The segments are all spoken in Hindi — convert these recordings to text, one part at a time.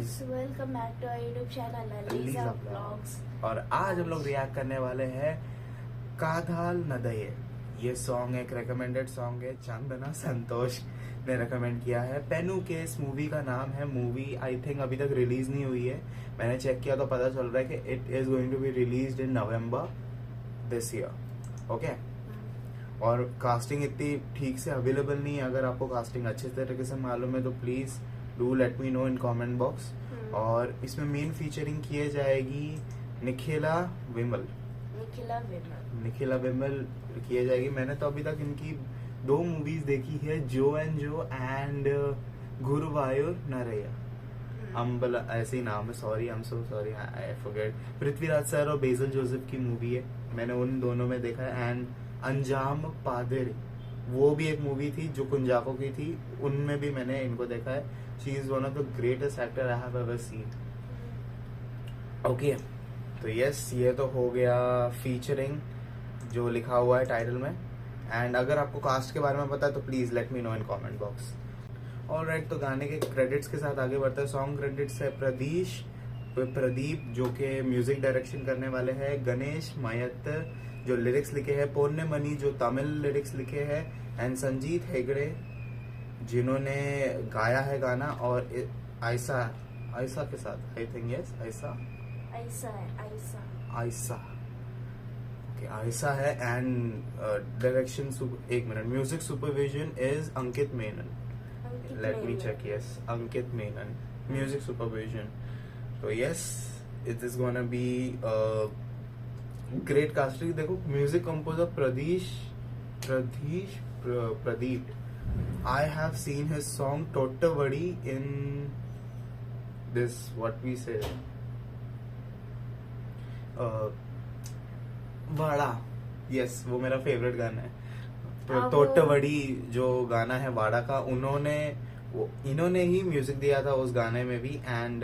Guys, welcome back to our YouTube channel Aliza Aliza vlogs. Vlogs. और आज हम लोग रिएक्ट करने वाले हैं काधाल नदये। ये सॉन्ग एक रेकमेंडेड सॉन्ग है, चंदना संतोष ने रेकमेंड किया है। पेनू केस मूवी का नाम है। मूवी आई थिंक अभी तक रिलीज नहीं हुई है। मैंने चेक किया तो पता चल रहा है कि it is going to be released in November this year. Okay, और कास्टिंग इतनी ठीक से अवेलेबल नहीं है। अगर आपको कास्टिंग अच्छे तरीके से मालूम है तो please do let me know in comment box. और इसमें मेन फीचरिंग किए जाएगी निखिला विमल किए जाएगी। मैंने तो अभी तक इनकी 2 मूवीज देखी है, जो एंड गुरुवायूर नरैया। अम्बला ऐसे ही नाम है, sorry, I am so sorry, I forget. Prithviraj sir और बेजल जोसेफ की मूवी है, मैंने उन दोनों में देखा है। एंड अंजाम पादिरी, वो भी एक मूवी थी जो कुंजाको की थी, उनमें भी मैंने इनको देखा है। She is one of the greatest actor I have ever seen. Okay, तो यस, ये तो हो गया फीचरिंग जो लिखा हुआ है टाइटल में। एंड अगर आपको कास्ट के बारे में पता है तो please let me know in comment box. Alright, तो गाने के क्रेडिट्स के साथ आगे बढ़ते हैं। सॉन्ग क्रेडिट्स है प्रदीप जो के म्यूजिक डायरेक्शन करने वाले हैं, गणेश मायत जो लिरिक्स लिखे हैं, पोन्ने मनी जो तमिल लिरिक्स लिखे हैं, एंड संजीत हेगड़े जिन्होंने गाया है गाना। और आयसा के साथ, आई थिंक यस, आयसा है। एंड डायरेक्शन एक मिनट, music supervision is Ankit Menon. Let me check, yes, Ankit Menon music supervision. तो yes, it is gonna be great casting. देखो, music composer Pradeep, I have seen his song Tottavadi in this, what we say, wada. Yes, वो मेरा फेवरेट गाना है। टोट्टवड़ी जो गाना है वाड़ा का, इन्होंने ही म्यूजिक दिया था उस गाने में भी। एंड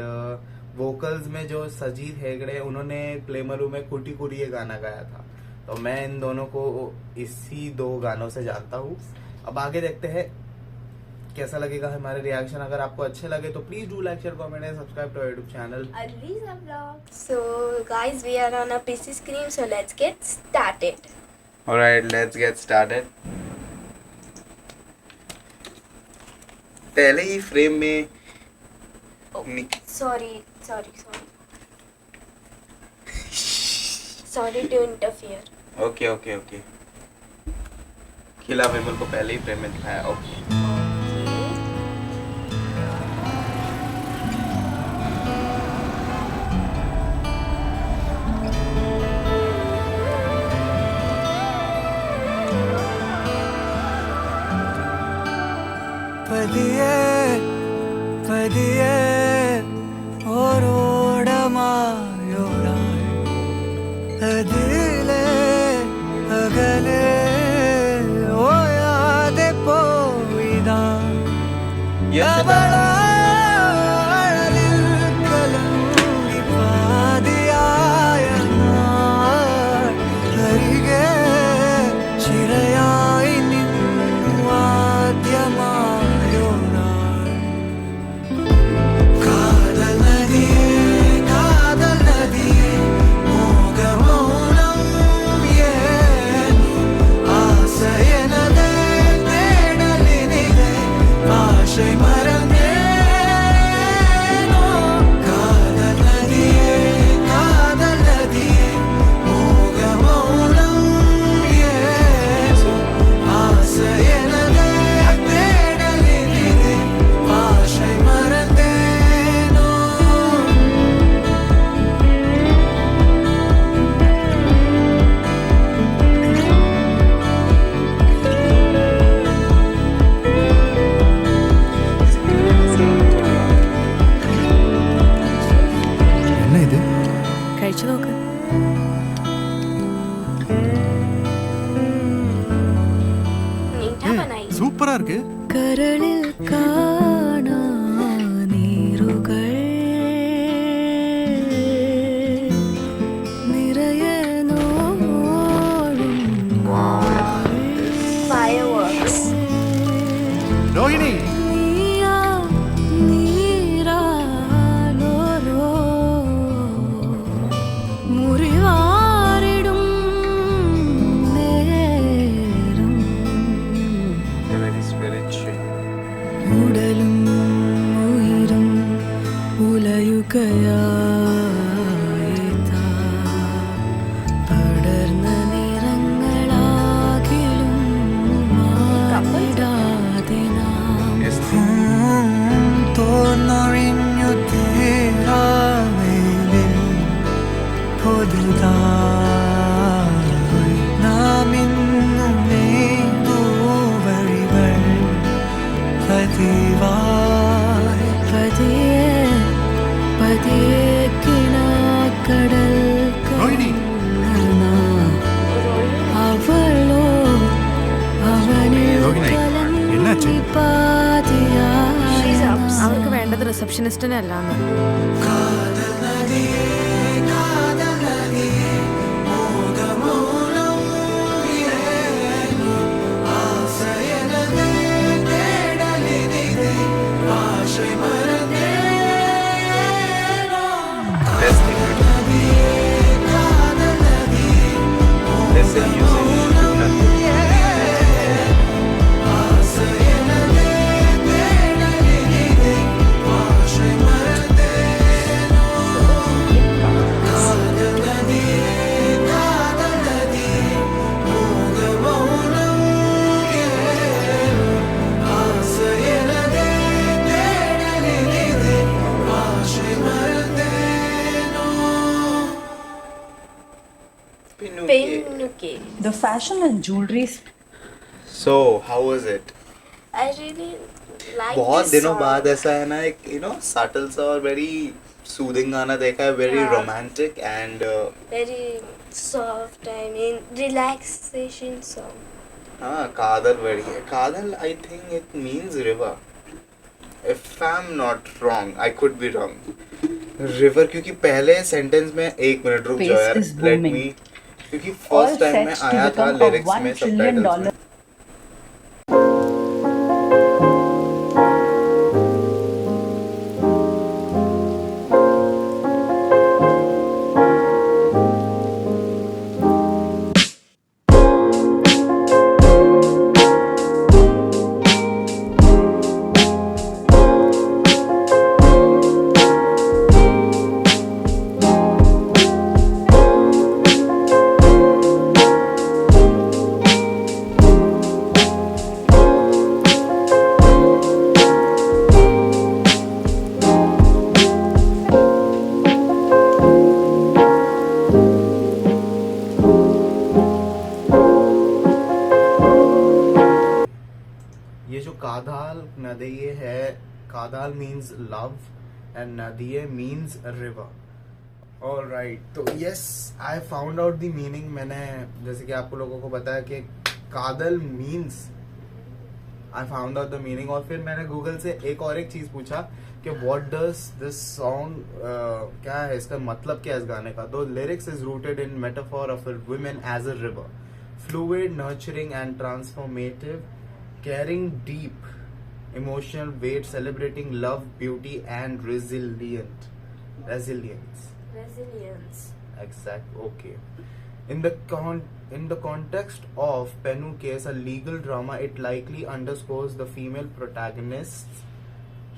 वोकल्स में जो सजीत हेगड़े, उन्होंने प्लेमरू में कुटी कुटी ये गाना गाया था। तो मैं इन दोनों को इसी 2 गानों से जानता हूँ। अब आगे देखते हैं कैसा लगेगा हमारे रिएक्शन। अगर आपको अच्छे लगे तो please do like, share, comment and subscribe to our YouTube channel Aliza Vlogs. So guys, we are on a PC screen, so let's get started. Alright, let's get started. पहले ही फ्रेम में Sorry to interfere. ओके खिला विमल को पहले ही फ्रेम में दिखाया। ओके, പതിയെ ഓരോടമായൊരാൾ അതിലെ അകലെ ഓയാതെ പോയിതാ അവളാഴലിൽ കലങ്ങി പാതിയായ നാൾ അരികെ ചിരയായി നിന്നു ആദ്യമായൊരാൾ കാതൽ നദിയേ മോഹമൗനം ആശയനദേ തേടലിനിലെ ആശയ മറന്നേനോ കാതൽ നദിയേ മോഹമൗനം ആശയനദേ തേടലിനിലെ ആശയ മറന്നേനോ. എന്നാ ഇത് കഴിച്ചു നോക്ക്. मीठा बनाई. സൂപ്പറാ ഇருக்கு. കരളിൽ കാണാ നീരുകൾ നിറയെ നോടും Fireworks. രോഹിണി നീയാ നീരാ രോഹിണി, എன்னாச்சு? She's upset. അവർക്ക് വേണ്ടത് റിസപ്ഷനിസ്റ്റിനെ അല്ലാന്ന്. കാതൽ നദിയേ കാതൽ നദിയേ മോഹമൗനം ഏനു ആസയനദേ തേടലിനിതേ ആശை മറന്നേനോ Best thing to do. കാതൽ നദിയേ Listen, you say you do nothing. ആസയനദേ തേടലിനിതേ ആശை മറന്നേനോ കാതൽ നദിയേ കാതൽ നദിയേ മോഹമൗനം ഏനു ആസയനദേ തേടലിനിതേ ആശை മറന്നേനോ Penuke. The fashion and jewelry So, how was it? I really like बहुत this दिनों song. बाद ऐसा है ना, एक सटल सा और वेरी सूदिंग गाना देखा है, वेरी हाँ. Romantic and Very soft, I mean, relaxation song. हाँ कादल वर्ड है. कादल I think it means river. If I am not wrong, I could be wrong. River, क्योंकि पहले सेंटेंस में एक मिनट रुक जाओ Space यार, is लेट booming. मी, क्योंकि फर्स्ट टाइम में set to आया था become a लिरिक्स $1 में trillion सबटाइटल्स में. ये जो कादाल नदिये है, कादाल मीन्स लव एंड नदिये मीन्स रिवर. ऑलराइट, तो yes I found out the meaning. मैंने जैसे कि आपको लोगों को बताया कि कादल means, I found out the meaning. और फिर मैंने गूगल से एक चीज पूछा कि व्हाट डज दिस सॉन्ग, क्या है इसका मतलब, क्या है इस गाने का. तो lyrics is rooted in metaphor of women as a river, fluid, nurturing and transformative, carrying deep emotional weight, celebrating love, beauty and resilience. Resilience. Exact. Okay. In the context of Penu case, a legal drama, it likely underscores the female protagonist's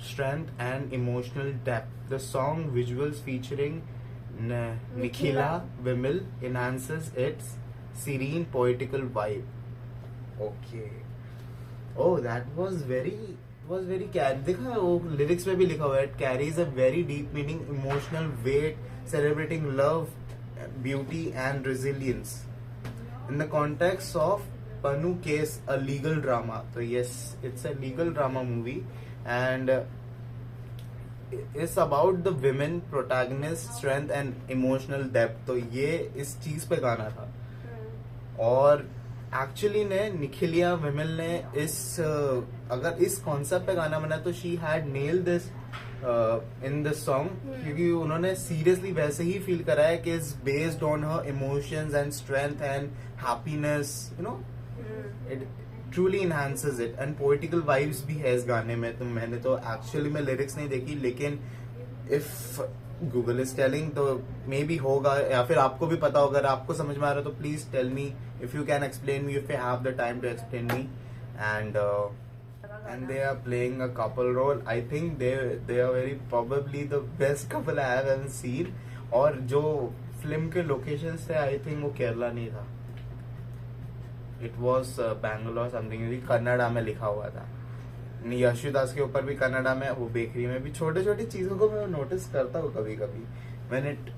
strength and emotional depth. The song visuals featuring Nikhila Vimal enhances its serene poetical vibe. Okay. Oh, that was very देखा वो लिरिक्स में भी लिखा हुआ है, it carries a very deep meaning, emotional weight, celebrating love, beauty and resilience. In the context of Panu case, a legal drama. So yes, it's a legal drama movie and it's about the women protagonist strength and emotional depth. तो ये इस चीज पे गाना था. और एक्चुअली ने निखिलिया विमल ने इस अगर इस कॉन्सेप्ट पे गाना बना तो she had nail this in this song, क्योंकि उन्होंने सीरियसली वैसे ही फील करा है कि is based on her emotions and strength and happiness, you know, it truly enhances it. And poetical vibes भी है इस गाने में. तो मैंने तो एक्चुअली में लिरिक्स नहीं देखी, लेकिन इफ गूगल इज टेलिंग तो मे बी होगा, या फिर आपको भी पता होगा. अगर आपको समझ में आ रहा है तो please tell me if you can explain me, if you have the time to explain me. And they are playing a couple role. I think they are very probably the best couple I have ever seen. और जो फिल्म के लोकेशंस थे, आई थिंक वो केरला नहीं था, it was Bangalore something. Kannada में लिखा हुआ था. यशुदास के ऊपर भी कन्नड़ा में, वो बेकरी में भी छोटे छोटी चीजों को मैं नोटिस करता हूँ कभी कभी when it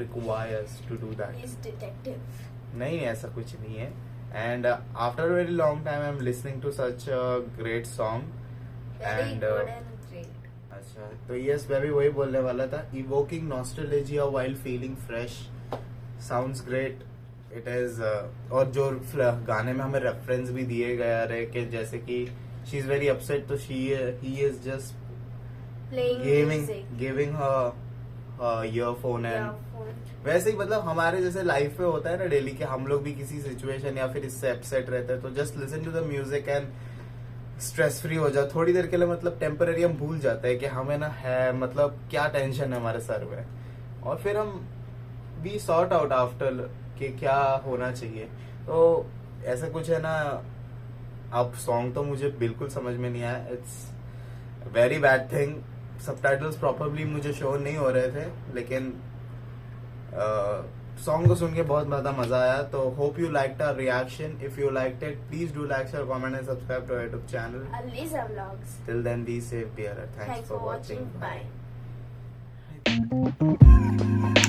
requires to do that. He's detective. नहीं, ऐसा कुछ नहीं है. And after very long time I am listening to such great song. Very and good and great. अच्छा, तो यस मैं भी वही बोलने वाला था. Evoking nostalgia while feeling fresh, sounds great. It is और जो गाने में हमें रेफरेंस भी दिए गया रहे कि जैसे कि शी इज वेरी अपसेट तो he is just Playing giving her earphone and Earphone. वैसे ही मतलब हमारे जैसे लाइफ में होता है ना डेली कि हम लोग भी किसी सिचुएशन या फिर इससे अपसेट रहते हैं तो just listen to the music and stress free हो जाओ थोड़ी देर के लिए, मतलब टेम्पररी हम भूल जाते हैं कि हमें ना है मतलब क्या टेंशन है हमारे सर में, और फिर हम वी सॉर्ट आउट आफ्टर कि क्या होना चाहिए। तो ऐसा कुछ है ना। अब सॉन्ग तो मुझे बिल्कुल समझ में नहीं आया, it's very bad thing. Subtitles properly मुझे शो नहीं हो रहे थे, लेकिन सॉन्ग को सुन के बहुत ज्यादा मजा आया। तो hope you liked our reaction. If you liked it please do like, share, comment and subscribe to our YouTube channel. Alisa Vlogs. Till then, be safe, be alert. Thanks Thanks for for watching. watching. Bye.